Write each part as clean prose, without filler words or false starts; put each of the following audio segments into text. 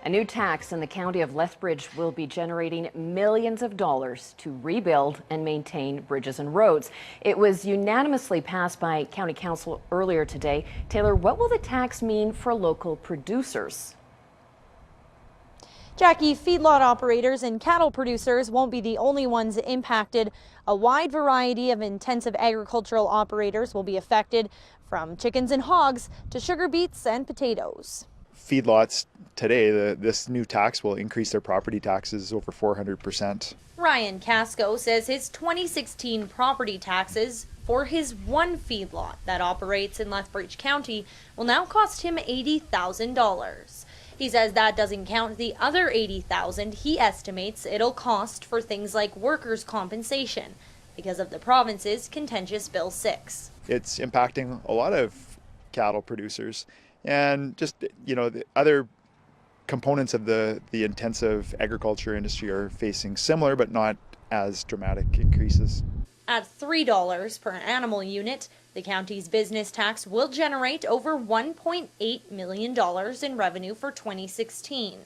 A new tax in the county of Lethbridge will be generating millions of dollars to rebuild and maintain bridges and roads. It was unanimously passed by County Council earlier today. Taylor, what will the tax mean for local producers? Jackie, feedlot operators and cattle producers won't be the only ones impacted. A wide variety of intensive agricultural operators will be affected, from chickens and hogs to sugar beets and potatoes. Feedlots today, this new tax will increase their property taxes over 400%. Ryan Casco says his 2016 property taxes for his one feedlot that operates in Lethbridge County will now cost him $80,000. He says that doesn't count the other $80,000 he estimates it'll cost for things like workers' compensation because of the province's contentious Bill 6. It's impacting a lot of cattle producers, and just, the other components of the intensive agriculture industry are facing similar but not as dramatic increases. At $3 per animal unit, the county's business tax will generate over $1.8 million in revenue for 2016.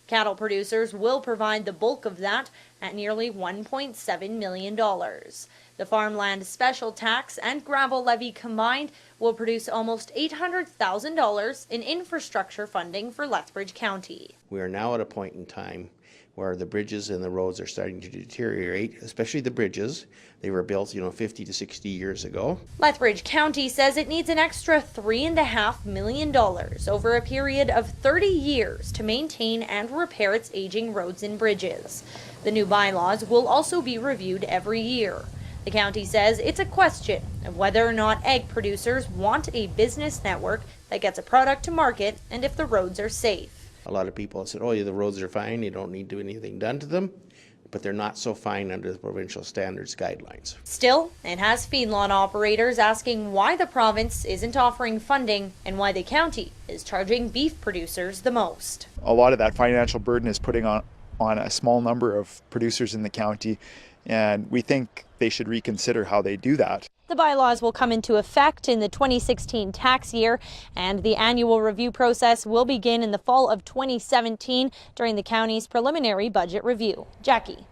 Cattle producers will provide the bulk of that at nearly $1.7 million. The farmland special tax and gravel levy combined will produce almost $800,000 in infrastructure funding for Lethbridge County. We are now at a point in time where the bridges and the roads are starting to deteriorate, especially the bridges. They were built, 50 to 60 years ago. Lethbridge County says it needs an extra $3.5 million over a period of 30 years to maintain and repair its aging roads and bridges. The new bylaws will also be reviewed every year. The county says it's a question of whether or not egg producers want a business network that gets a product to market and if the roads are safe. A lot of people have said, oh yeah, the roads are fine, you don't need to do anything done to them, but they're not so fine under the provincial standards guidelines. Still, it has feedlot operators asking why the province isn't offering funding and why the county is charging beef producers the most. A lot of that financial burden is putting on a small number of producers in the county, and we think they should reconsider how they do that. The bylaws will come into effect in the 2016 tax year, and the annual review process will begin in the fall of 2017 during the county's preliminary budget review. Jackie.